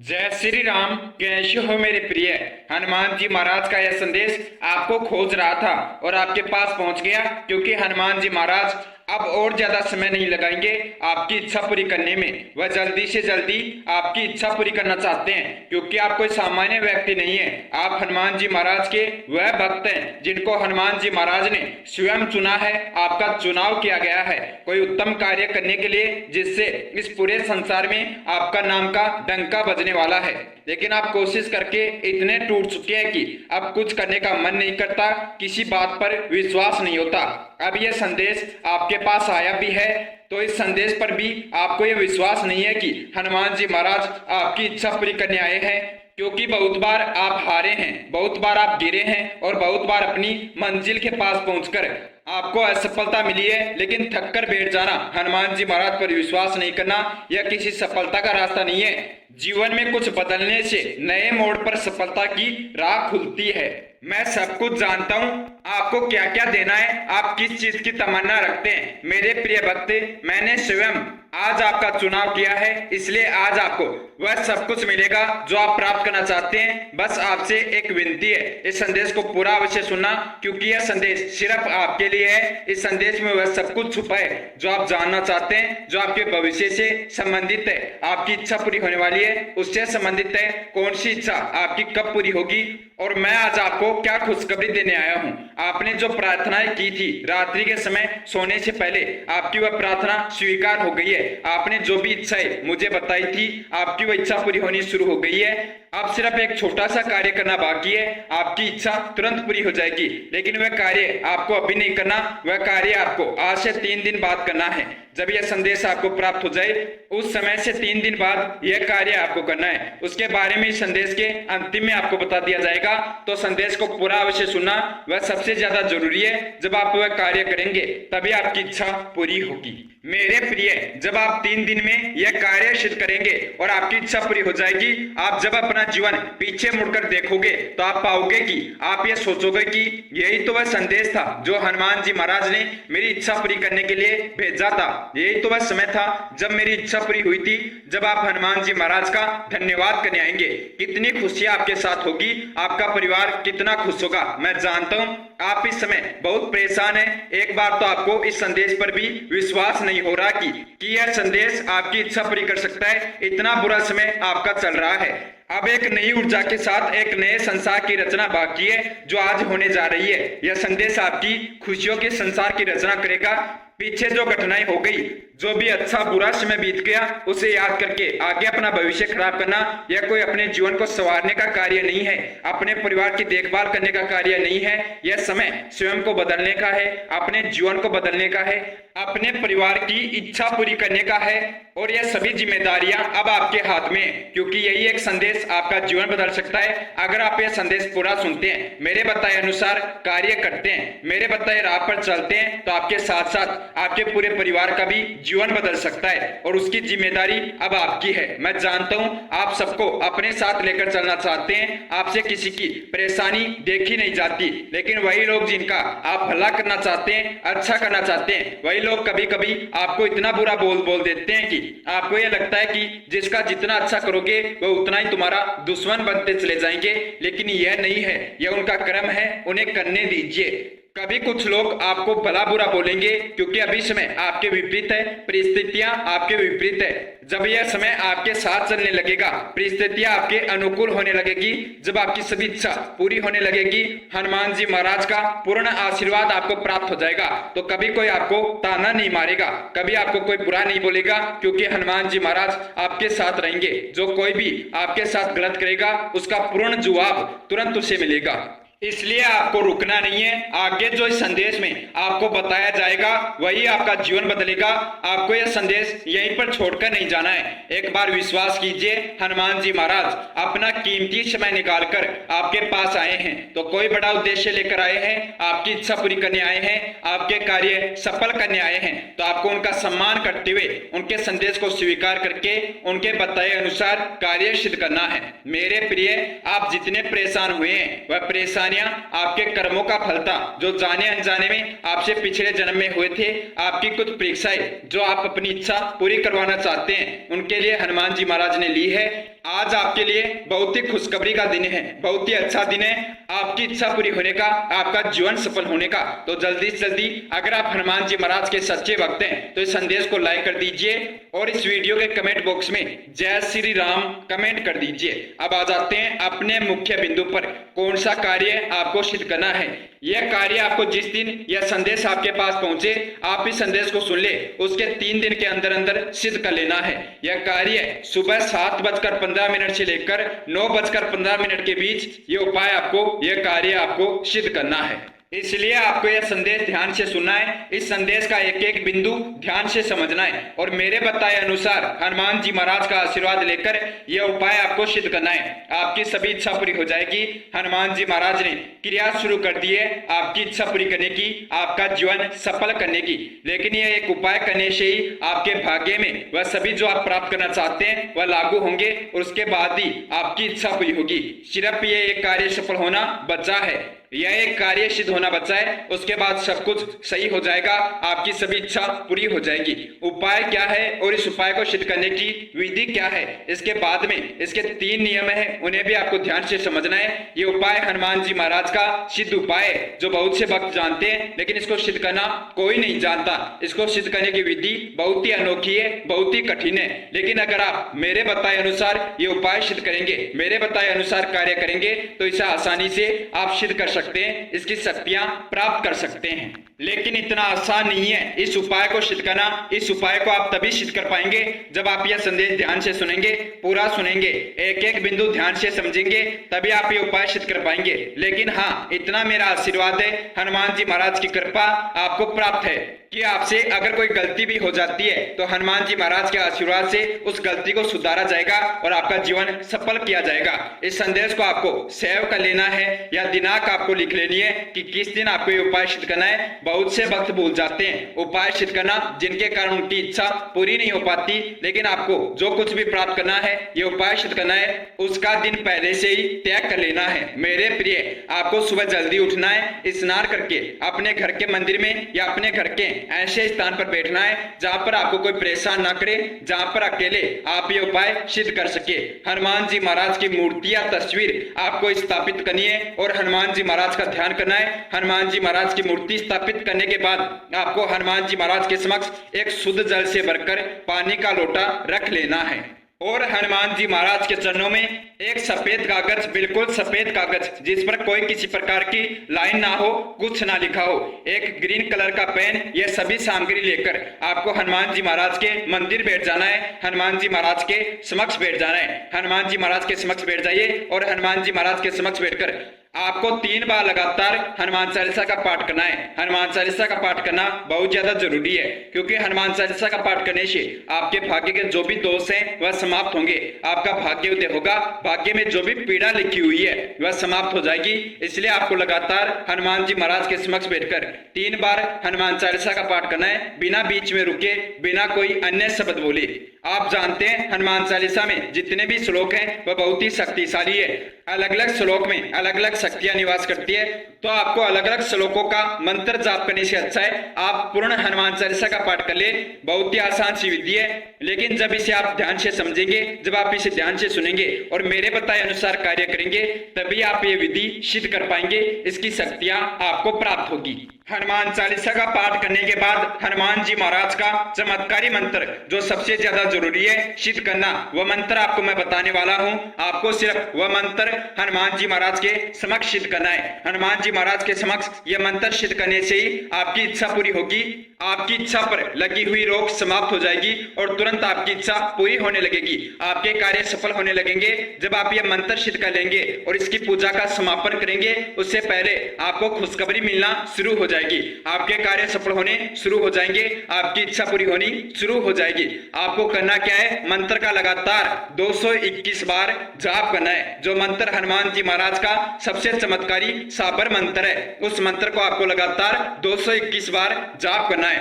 जय श्री राम। कैसे हो मेरे प्रिय। हनुमान जी महाराज का यह संदेश आपको खोज रहा था और आपके पास पहुंच गया, क्योंकि हनुमान जी महाराज अब और ज्यादा समय नहीं लगाएंगे आपकी इच्छा पूरी करने में। वह जल्दी से जल्दी आपकी इच्छा पूरी करना चाहते हैं, क्योंकि आप कोई सामान्य व्यक्ति नहीं है। आप हनुमान जी महाराज के वह भक्त हैं जिनको हनुमान जी महाराज ने स्वयं चुना है। आपका चुनाव किया गया है कोई उत्तम कार्य करने के लिए, जिससे इस पूरे संसार में आपका नाम का डंका बजने वाला है। लेकिन आप कोशिश करके इतने टूट चुके हैं कि अब कुछ करने का मन नहीं करता, किसी बात पर विश्वास नहीं होता। अब यह संदेश आपके पास आया भी है, तो इस संदेश पर भी आपको यह विश्वास नहीं है कि हनुमान जी महाराज आपकी इच्छा पूरी करने आए हैं, क्योंकि बहुत बार आप हारे हैं, बहुत बार आप गिरे हैं और बहुत बार अपनी मंजिल के पास पहुंचकर आपको असफलता मिली है। लेकिन थक कर बैठ जाना, हनुमान जी महाराज पर विश्वास नहीं करना, यह किसी सफलता का रास्ता नहीं है। जीवन में कुछ बदलने से नए मोड़ पर सफलता की राह खुलती है। मैं सब कुछ जानता हूँ आपको क्या क्या देना है, आप किस चीज की तमन्ना रखते हैं। मेरे प्रिय भक्त, मैंने स्वयं आज आपका चुनाव किया है, इसलिए आज आपको वह सब कुछ मिलेगा जो आप प्राप्त करना चाहते हैं। बस आपसे एक विनती है, इस संदेश को पूरा अवश्य सुनना, क्योंकि यह संदेश सिर्फ आपके लिए है। इस संदेश में वह सब कुछ छुपा है जो आप जानना चाहते हैं, जो आपके भविष्य से संबंधित है। आपकी इच्छा पूरी होने वाली है, उससे संबंधित है कौन सी इच्छा आपकी कब पूरी होगी। और मैं आज आपको क्या खुशखबरी देने आया हूँ। आपने जो प्रार्थनाएं की थी रात्रि के समय सोने से पहले, आपकी वह प्रार्थना स्वीकार हो गई है। आपने जो भी इच्छाएं मुझे बताई थी, आपकी वह इच्छा पूरी होनी शुरू हो गई है। अब सिर्फ एक छोटा सा कार्य करना बाकी है, आपकी इच्छा तुरंत पूरी हो जाएगी। लेकिन वह कार्य आपको अभी नहीं करना, वह कार्य आपको आज से 3 दिन बाद करना है। जब यह संदेश आपको प्राप्त हो जाए, उस समय से 3 दिन बाद यह कार्य आपको करना है। उसके बारे में इस संदेश के अंतिम में आपको बता दिया जाएगा, तो संदेश को पूरा अवश्य सुनना, वह सबसे ज्यादा जरूरी है। जब आप वह कार्य करेंगे तभी आपकी इच्छा पूरी होगी। मेरे प्रिय, जब आप 3 दिन में यह कार्य सिद्ध करेंगे और आपकी इच्छा पूरी हो जाएगी, आप जब अपना जीवन पीछे मुड़कर देखोगे तो आप पाओगे कि आप ये सोचोगे कि यही तो वह संदेश था जो हनुमान जी महाराज ने मेरी इच्छा पूरी करने के लिए भेजा था। यही तो वह समय था जब मेरी इच्छा पूरी हुई थी। जब आप हनुमान जी महाराज का धन्यवाद करने आएंगे, कितनी खुशी आपके साथ होगी, आपका परिवार कितना खुश होगा। मैं जानता हूं आप इस समय बहुत परेशान हैं। एक बार तो आपको इस संदेश पर भी विश्वास नहीं हो रहा कि यह संदेश आपकी इच्छा पूरी कर सकता है। इतना बुरा समय आपका चल रहा है। अब एक नई ऊर्जा के साथ एक नए संसार की रचना बाकी है, जो आज होने जा रही है। यह संदेश आपकी खुशियों के संसार की रचना करेगा। पीछे जो घटनाएं हो गई, जो भी अच्छा बुरा समय बीत गया, उसे याद करके आगे अपना भविष्य खराब करना, यह कोई अपने जीवन को संवारने का कार्य नहीं है, अपने परिवार की देखभाल करने का कार्य नहीं है। यह समय स्वयं को बदलने का है, अपने जीवन को बदलने का है, अपने परिवार की इच्छा पूरी करने का है। और यह सभी जिम्मेदारियां अब आपके हाथ में है, क्योंकि यही एक संदेश आपका जीवन बदल सकता है। अगर आप यह संदेश पूरा सुनते हैं, मेरे बताए अनुसार कार्य करते हैं, मेरे बताए राह पर चलते हैं, तो आपके साथ साथ आपके पूरे परिवार का भी जीवन बदल सकता है। और उसकी जिम्मेदारी अब आपकी है। मैं जानता हूं आप सबको अपने साथ लेकर चलना चाहते हैं, आपसे किसी की परेशानी देखी नहीं जाती, लेकिन वही लोग जिनका आप भला करना चाहते हैं, अच्छा करना चाहते हैं, वही लोग कभी कभी आपको इतना बुरा बोल देते हैं कि आपको यह लगता है कि जिसका जितना अच्छा करोगे वह उतना ही तुम्हारा दुश्मन बनते चले जाएंगे। लेकिन यह नहीं है, यह उनका कर्म है, उन्हें करने दीजिए। कभी कुछ लोग आपको भला बुरा बोलेंगे, क्योंकि अभी समय आपके विपरीत है, परिस्थितियां आपके विपरीत है। जब यह समय आपके साथ चलने लगेगा, परिस्थितियां आपके अनुकूल होने लगेगी, जब आपकी सभी इच्छा पूरी होने लगेगी, हनुमान जी महाराज का पूर्ण आशीर्वाद आपको प्राप्त हो जाएगा, तो कभी कोई आपको ताना नहीं मारेगा, कभी आपको कोई बुरा नहीं बोलेगा, क्योंकि हनुमान जी महाराज आपके साथ रहेंगे। जो कोई भी आपके साथ गलत करेगा, उसका पूर्ण जवाब तुरंत उसे मिलेगा। इसलिए आपको रुकना नहीं है। आगे जो इस संदेश में आपको बताया जाएगा वही आपका जीवन बदलेगा। आपको यह संदेश यहीं पर छोड़कर नहीं जाना है। एक बार विश्वास कीजिए, हनुमान जी महाराज अपना कीमती समय निकालकर आपके पास आए हैं, तो कोई बड़ा उद्देश्य लेकर आए हैं, आपकी इच्छा पूरी करने आए हैं, आपके कार्य सफल करने आए हैं। तो आपको उनका सम्मान करते हुए उनके संदेश को स्वीकार करके उनके बताए अनुसार कार्य सिद्ध करना है। मेरे प्रिय, आप जितने परेशान हुए हैं, वह परेशानी आपके कर्मों का फल था, जो जाने अनजाने में आपसे पिछले जन्म में हुए थे। आपकी कुछ परीक्षाएं जो आप अपनी इच्छा पूरी करवाना चाहते हैं, उनके लिए हनुमान जी महाराज ने ली है। आज आपके लिए बहुत ही खुशखबरी का दिन है, बहुत ही अच्छा दिन है आपकी इच्छा पूरी होने का, आपका जीवन सफल होने का। तो जल्दी से जल्दी अगर आप हनुमान जी महाराज के सच्चे भक्त हैं तो इस संदेश को लाइक कर दीजिए और इस वीडियो के कमेंट बॉक्स में जय श्री राम कमेंट कर दीजिए। अब आ जाते हैं अपने मुख्य बिंदु पर। कौन सा कार्य आपको सिद्ध करना है? यह कार्य आपको जिस दिन यह संदेश आपके पास पहुंचे, आप इस संदेश को सुन ले, उसके 3 दिन के अंदर अंदर सिद्ध कर लेना है। यह कार्य सुबह 7:15 से लेकर 9:15 के बीच ये उपाय आपको, यह कार्य आपको सिद्ध करना है। इसलिए आपको यह संदेश ध्यान से सुनना है, इस संदेश का एक एक बिंदु ध्यान से समझना है और मेरे बताए अनुसार हनुमान जी महाराज का आशीर्वाद लेकर यह उपाय आपको सिद्ध करना है। आपकी सभी इच्छा पूरी हो जाएगी। हनुमान जी महाराज ने क्रिया शुरू कर दी है आपकी इच्छा पूरी करने की, आपका जीवन सफल करने की। लेकिन यह एक उपाय करने से ही आपके भाग्य में वह सभी जो आप प्राप्त करना चाहते हैं वह लागू होंगे और उसके बाद ही आपकी इच्छा पूरी होगी। सिर्फ ये एक कार्य सफल होना बचा है, यह एक कार्य सिद्ध होना बचा है, उसके बाद सब कुछ सही हो जाएगा, आपकी सभी इच्छा पूरी हो जाएगी। उपाय क्या है और इस उपाय को सिद्ध करने की विधि क्या है, इसके बाद में इसके 3 नियम है, उन्हें भी आपको ध्यान से समझना है। ये उपाय हनुमान जी महाराज का सिद्ध उपाय है जो बहुत से भक्त जानते हैं, लेकिन इसको सिद्ध करना कोई नहीं जानता। इसको सिद्ध करने की विधि बहुत ही अनोखी है, बहुत ही कठिन है। लेकिन अगर आप मेरे बताए अनुसार ये उपाय सिद्ध करेंगे, मेरे बताए अनुसार कार्य करेंगे तो इसे आसानी से आप सिद्ध कर सकते हैं, इसकी शक्तियां प्राप्त कर सकते हैं। लेकिन इतना आसान नहीं है इस उपाय को सिद्ध करना। इस उपाय को आप तभी सिद्ध कर पाएंगे जब आप यह संदेश ध्यान से सुनेंगे, पूरा सुनेंगे, एक एक बिंदु ध्यान से समझेंगे, तभी आप ये उपाय सिद्ध कर पाएंगे। लेकिन हाँ, इतना मेरा आशीर्वाद है, हनुमान जी महाराज की कृपा आपको प्राप्त है कि आपसे अगर कोई गलती भी हो जाती है तो हनुमान जी महाराज के आशीर्वाद से उस गलती को सुधारा जाएगा और आपका जीवन सफल किया जाएगा। इस संदेश को आपको सेव कर लेना है या दिनांक आपको लिख लेनी है कि किस दिन आपको ये उपाय सिद्ध करना है। बहुत से भक्त भूल जाते हैं उपाय सिद्ध करना, जिनके कारण उनकी इच्छा पूरी नहीं हो पाती। लेकिन आपको जो कुछ भी प्राप्त करना है, ये उपाय सिद्ध करना है, उसका दिन पहले से ही तय कर लेना है। मेरे प्रिय, आपको सुबह जल्दी उठना है, स्नान करके अपने घर के मंदिर में या अपने घर के ऐसे स्थान पर बैठना है जहां पर आपको कोई परेशान ना करे, जहां पर अकेले आप ये उपाय सिद्ध कर सके। हनुमान जी महाराज की मूर्ति या तस्वीर आपको स्थापित करनी है और हनुमान जी महाराज का ध्यान करना है। हनुमान जी महाराज की मूर्ति स्थापित करने के बाद आपको हनुमान जी महाराज के समक्ष एक शुद्ध जल से भरकर पानी का लोटा रख लेना है और हनुमान जी महाराज के चरणों में एक सफेद कागज, बिल्कुल सफेद कागज जिस पर कोई किसी प्रकार की लाइन ना हो, कुछ ना लिखा हो, एक ग्रीन कलर का पेन, ये सभी सामग्री लेकर आपको हनुमान जी महाराज के मंदिर बैठ जाना है। हनुमान जी महाराज के समक्ष बैठ जाना है। हनुमान जी महाराज के समक्ष बैठ जाइए और हनुमान जी महाराज के समक्ष बैठकर आपको 3 बार लगातार हनुमान चालीसा का पाठ करना है। हनुमान चालीसा का पाठ करना बहुत ज्यादा जरूरी है, क्योंकि हनुमान चालीसा का पाठ करने से आपके भाग्य के जो भी दोष हैं वह समाप्त होंगे, आपका भाग्य उदय होगा, भाग्य में जो भी पीड़ा लिखी हुई है वह समाप्त हो जाएगी। इसलिए आपको लगातार हनुमान जी महाराज के समक्ष बैठकर 3 बार हनुमान चालीसा का पाठ करना है, बिना बीच में रुके, बिना कोई अन्य शब्द बोले। आप जानते हैं हनुमान चालीसा में जितने भी श्लोक हैं वह बहुत ही शक्तिशाली है। अलग अलग श्लोक में अलग अलग शक्तियां निवास करती है, तो आपको अलग अलग श्लोकों का मंत्र जाप करने से अच्छा है आप पूर्ण हनुमान चालीसा का पाठ कर ले। बहुत ही आसान सी विधि है, लेकिन जब इसे आप ध्यान से समझेंगे, जब आप इसे ध्यान से सुनेंगे और मेरे बताए अनुसार कार्य करेंगे, तभी आप ये विधि सिद्ध कर पाएंगे, इसकी शक्तियां आपको प्राप्त होगी। हनुमान चालीसा का पाठ करने के बाद हनुमान जी महाराज का चमत्कारी मंत्र जो सबसे ज्यादा जरूरी है सिद्ध करना, वह मंत्र आपको मैं बताने वाला हूं। आपको सिर्फ वह मंत्र हनुमान जी महाराज के समक्ष सिद्ध करना है। हनुमान जी महाराज के समक्ष यह मंत्र सिद्ध करने से ही आपकी इच्छा पूरी होगी, आपकी इच्छा पर लगी हुई रोक समाप्त हो जाएगी और तुरंत आपकी इच्छा पूरी होने लगेगी, आपके कार्य सफल होने लगेंगे। जब आप यह मंत्र सिद्ध कर लेंगे और इसकी पूजा का समापन करेंगे, उससे पहले आपको खुशखबरी मिलना शुरू हो जाएगी, आपके कार्य सफल होने शुरू हो जाएंगे, आपकी इच्छा पूरी होनी शुरू हो जाएगी। आपको करना क्या है, मंत्र का लगातार 221 बार जाप करना है। जो मंत्र हनुमान जी महाराज का सबसे चमत्कारी साबर मंत्र है, उस मंत्र को आपको लगातार 221 बार जाप करना है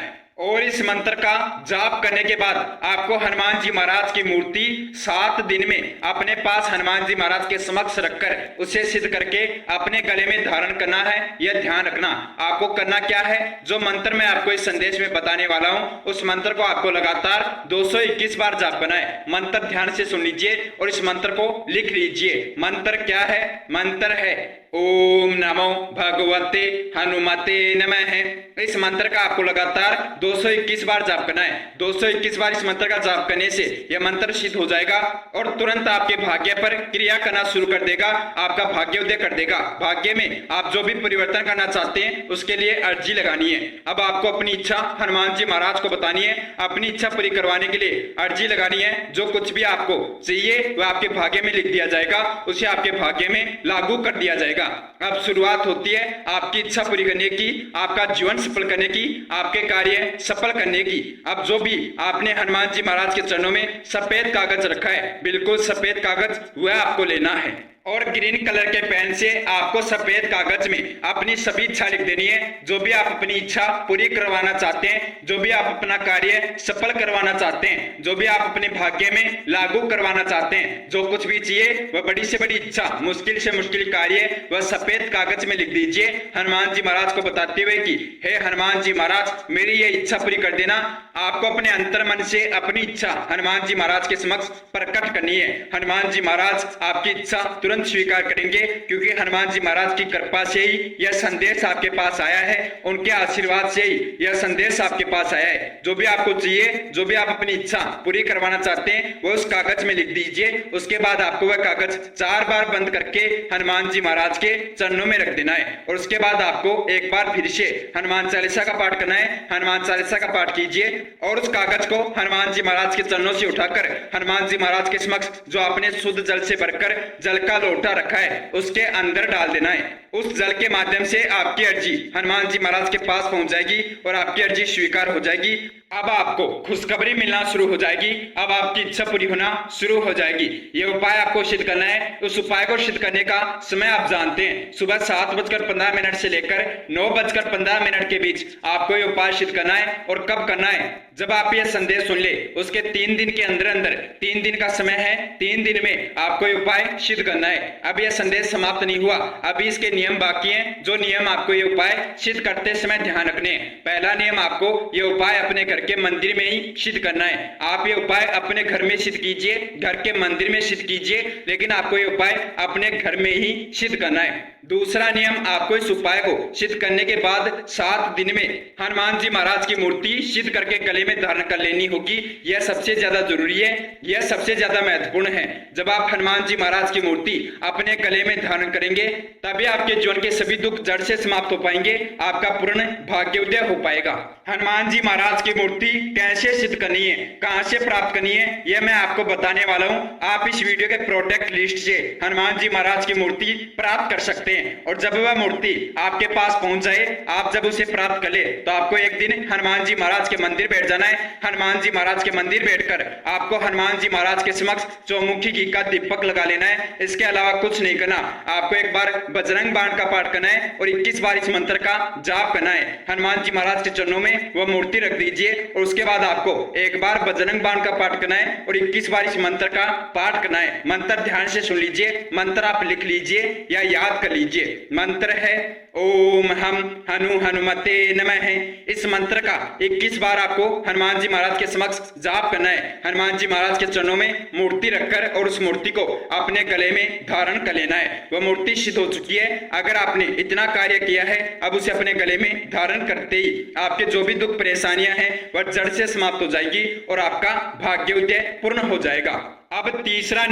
और इस मंत्र का जाप करने के बाद आपको हनुमान जी महाराज की मूर्ति 7 दिन में अपने पास हनुमान जी महाराज के समक्ष रखकर उसे सिद्ध करके अपने गले में धारण करना है। यह ध्यान रखना आपको करना क्या है, जो मंत्र मैं आपको इस संदेश में बताने वाला हूं उस मंत्र को आपको लगातार 221 बार जाप करना है। मंत्र ध्यान से सुन लीजिए और इस मंत्र को लिख लीजिए। मंत्र क्या है? मंत्र है ओम नमो भगवते हनुमते नमः। इस मंत्र का आपको लगातार 221 बार जाप करना है। 221 बार इस मंत्र का जाप करने से यह मंत्र सिद्ध हो जाएगा और तुरंत आपके भाग्य पर क्रिया करना शुरू कर देगा, आपका भाग्योदय कर देगा। भाग्य में आप जो भी परिवर्तन करना चाहते हैं उसके लिए अर्जी लगानी है। अब आपको अपनी इच्छा हनुमान जी महाराज को बतानी है। अपनी इच्छा पूरी करवाने के लिए अर्जी लगानी है। जो कुछ भी आपको चाहिए वह आपके भाग्य में लिख दिया जाएगा, उसे आपके भाग्य में लागू कर दिया जाएगा। अब शुरुआत होती है आपकी इच्छा पूरी करने की, आपका जीवन सफल करने की, आपके कार्य सफल करने की। अब जो भी आपने हनुमान जी महाराज के चरणों में सफेद कागज रखा है, बिल्कुल सफेद कागज वह आपको लेना है और ग्रीन कलर के पेन से आपको सफेद कागज में अपनी सभी इच्छा लिख देनी है। जो भी आप अपनी इच्छा पूरी करवाना चाहते हैं, जो भी आप अपना कार्य सफल करवाना चाहते हैं, जो भी आप अपने भाग्य में लागू करवाना चाहते हैं, जो कुछ भी चाहिए वह बड़ी से बड़ी इच्छा, मुश्किल से मुश्किल कार्य वह सफेद कागज में लिख दीजिए हनुमान जी महाराज को बताते हुए कि हे हनुमान जी महाराज मेरी ये इच्छा पूरी कर देना। आपको अपने अंतर मन से अपनी इच्छा हनुमान जी महाराज के समक्ष प्रकट करनी है। हनुमान जी महाराज आपकी इच्छा तुरंत स्वीकार करेंगे, क्योंकि हनुमान जी महाराज की कृपा से ही यह संदेश आपके पास आया है, उनके आशीर्वाद से ही यह संदेश आपके पास आया है। जो भी आपको चाहिए, जो भी आप अपनी इच्छा पूरी करवाना चाहते हैं वो उस कागज में लिख दीजिए। उसके बाद आपको वह कागज 4 बार बंद करके हनुमान जी महाराज के चरणों में रख देना है और उसके बाद आपको एक बार फिर से हनुमान चालीसा का पाठ करना है। हनुमान चालीसा का पाठ कीजिए और उस कागज को हनुमान जी महाराज के चरणों से उठाकर हनुमान जी महाराज के समक्ष जो आपने शुद्ध जल से भरकर जल का लोटा रखा है उसके अंदर डाल देना है। उस जल के माध्यम से आपकी अर्जी हनुमान जी महाराज के पास पहुंच जाएगी और आपकी अर्जी स्वीकार हो जाएगी। अब आपको खुशखबरी मिलना शुरू हो जाएगी, अब आपकी इच्छा पूरी होना शुरू हो जाएगी। ये उपाय आपको सिद्ध करना है। उस उपाय को सिद्ध करने का समय आप जानते हैं, सुबह 7:15 से लेकर 9:15 के बीच आपको ये उपाय सिद्ध करना है। और कब करना है? जब आप ये संदेश सुन ले उसके 3 दिन के अंदर अंदर, 3 दिन का समय है, 3 दिन में आपको ये उपाय सिद्ध करना है। अब यह संदेश समाप्त नहीं हुआ, अभी इसके नियम बाकी हैं। जो नियम आपको ये उपाय सिद्ध करते समय ध्यान रखने हैं। पहला नियम, आपको ये उपाय अपने घर के मंदिर में ही सिद्ध करना है। आप ये उपाय अपने घर में सिद्ध कीजिए, घर के मंदिर में सिद्ध कीजिए, लेकिन आपको ये उपाय अपने घर में ही सिद्ध करना है। दूसरा नियम, आपको इस उपाय को सिद्ध करने के बाद 7 दिन में हनुमान जी महाराज की मूर्ति सिद्ध करके गले में धारण कर लेनी होगी। यह सबसे ज्यादा जरूरी है, यह सबसे ज्यादा महत्वपूर्ण है। जब आप हनुमान जी महाराज की मूर्ति अपने गले में धारण करेंगे तभी आपके जीवन के सभी दुख जड़ से समाप्त हो पाएंगे, आपका पूर्ण भाग्योदय हो पाएगा। हनुमान जी महाराज की मूर्ति कैसे सिद्ध करनी है, कहां से प्राप्त करनी है, यह मैं आपको बताने वाला हूं। आप इस वीडियो के प्रोडक्ट लिस्ट से हनुमान जी महाराज की मूर्ति प्राप्त कर सकते हैं और जब वह मूर्ति आपके पास पहुंच जाए, आप जब उसे प्राप्त कर ले तो आपको एक दिन हनुमान जी महाराज के मंदिर बैठ जाना है। हनुमान जी महाराज के मंदिर बैठकर आपको हनुमान जी महाराज के समक्ष चौमुखी घी का दीपक लगा लेना है। इसके अलावा कुछ नहीं करना। आपको एक बार बजरंग बाण का पाठ करना है और 21 बार इस मंत्र का जाप करना है। हनुमान जी महाराज के चरणों में वह मूर्ति रख दीजिए और उसके बाद आपको एक बार बजरंग बाण का पाठ करना है और 21 बार इस मंत्र का पाठ करना है। मंत्र ध्यान से सुन लीजिए, मंत्र आप लिख लीजिए या याद कर लीजिए। मंत्र है ओम हम हनुमते नमः। इस मंत्र का 21 बार आपको हनुमान जी महाराज के समक्ष जाप करना है। हनुमान जी महाराज के चरणों में मूर्ति रखकर और उस मूर्ति को अपने गले में धारण कर लेना है। वह मूर्ति सिद्ध हो चुकी है। अगर आपने इतना कार्य किया है, अब उसे अपने गले में धारण करते ही आपके जो भी दुख परेशानियां हैं वह जड़ से समाप्त हो जाएगी और आपका भाग्योदय पूर्ण हो जाएगा। अब तीसरा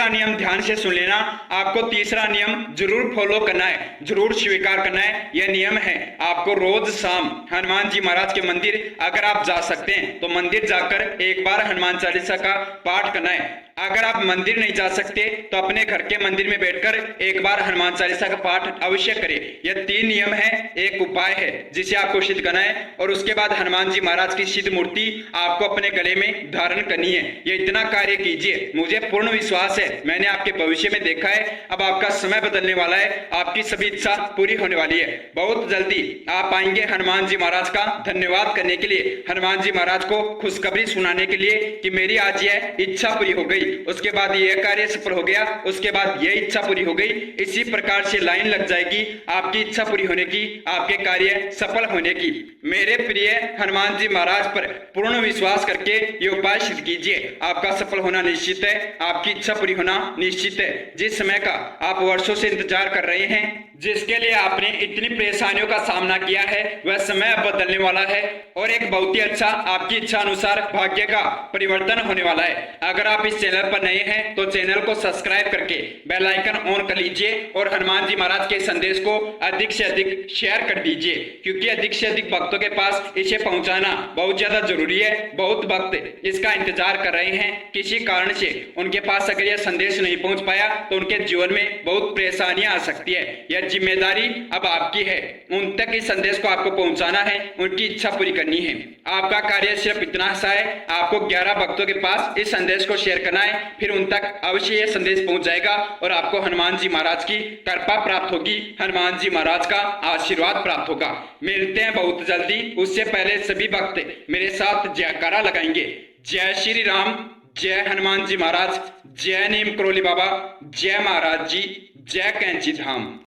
नियम ध्यान से सुन लेना। आपको तीसरा नियम जरूर फॉलो करना है, जरूर स्वीकार करना है। यह नियम है, आपको रोज शाम हनुमान जी महाराज के मंदिर अगर आप जा सकते हैं तो मंदिर जाकर एक बार हनुमान चालीसा का पाठ करना है। अगर आप मंदिर नहीं जा सकते तो अपने घर के मंदिर में बैठकर एक बार हनुमान चालीसा का पाठ अवश्य करें। यह 3 नियम है, एक उपाय है जिसे आपको सिद्ध करना है और उसके बाद हनुमान जी महाराज की सिद्ध मूर्ति आपको अपने गले में धारण करनी है। ये इतना कार्य कीजिए, मुझे पूर्ण विश्वास है, मैंने आपके भविष्य में देखा है। अब आपका समय बदलने वाला है, आपकी सभी इच्छा पूरी होने वाली है। बहुत जल्दी आप आएंगे हनुमान जी महाराज का धन्यवाद करने के लिए, हनुमान जी महाराज को खुशखबरी सुनाने के लिए कि मेरी आज यह इच्छा पूरी हो गई, उसके बाद यह कार्य सफल हो गया, उसके बाद यह इच्छा पूरी हो गई। इसी प्रकार से लाइन लग जाएगी आपकी इच्छा पूरी होने की, आपके कार्य सफल होने की। मेरे प्रिय हनुमान जी महाराज पर पूर्ण विश्वास करके ये उपाय सिद्ध कीजिए, आपका सफल होना निश्चित है, आपकी इच्छा पूरी होना निश्चित है। जिस समय का आप वर्षों से इंतजार कर रहे हैं, जिसके लिए आपने इतनी परेशानियों का सामना किया है, वह समय अब बदलने वाला है और एक बहुत ही अच्छा आपकी इच्छा अनुसार भाग्य का परिवर्तन होने वाला है। अगर आप इस चैनल पर नए हैं तो चैनल को सब्सक्राइब करके बेल आइकन ऑन कर लीजिए और हनुमान जी महाराज के संदेश को अधिक से अधिक शेयर कर दीजिए, क्योंकि अधिक से अधिक भक्तों के पास इसे पहुंचाना बहुत ज्यादा जरूरी है। बहुत भक्त इसका इंतजार कर रहे हैं, किसी कारण से उनके पास अगर यह संदेश नहीं पहुंच पाया तो उनके जीवन में बहुत परेशानियां आ सकती है। यह जिम्मेदारी अब आपकी है, उन तक इस संदेश को आपको पहुंचाना है, उनकी इच्छा पूरी करनी है। आपका कार्य सिर्फ इतना सा है, आपको 11 भक्तों के पास इस संदेश को शेयर करना है, फिर उन तक अवश्य यह संदेश पहुंच जाएगा और आपको हनुमान जी महाराज की कृपा प्राप्त होगी, हनुमान जी महाराज का आशीर्वाद प्राप्त होगा। मिलते हैं बहुत जल्दी, उससे पहले सभी भक्त मेरे साथ जयकारा लगाएंगे। जय श्री राम, जय हनुमान जी महाराज, जय नीम करोली बाबा, जय महाराज जी, जय कैंची धाम।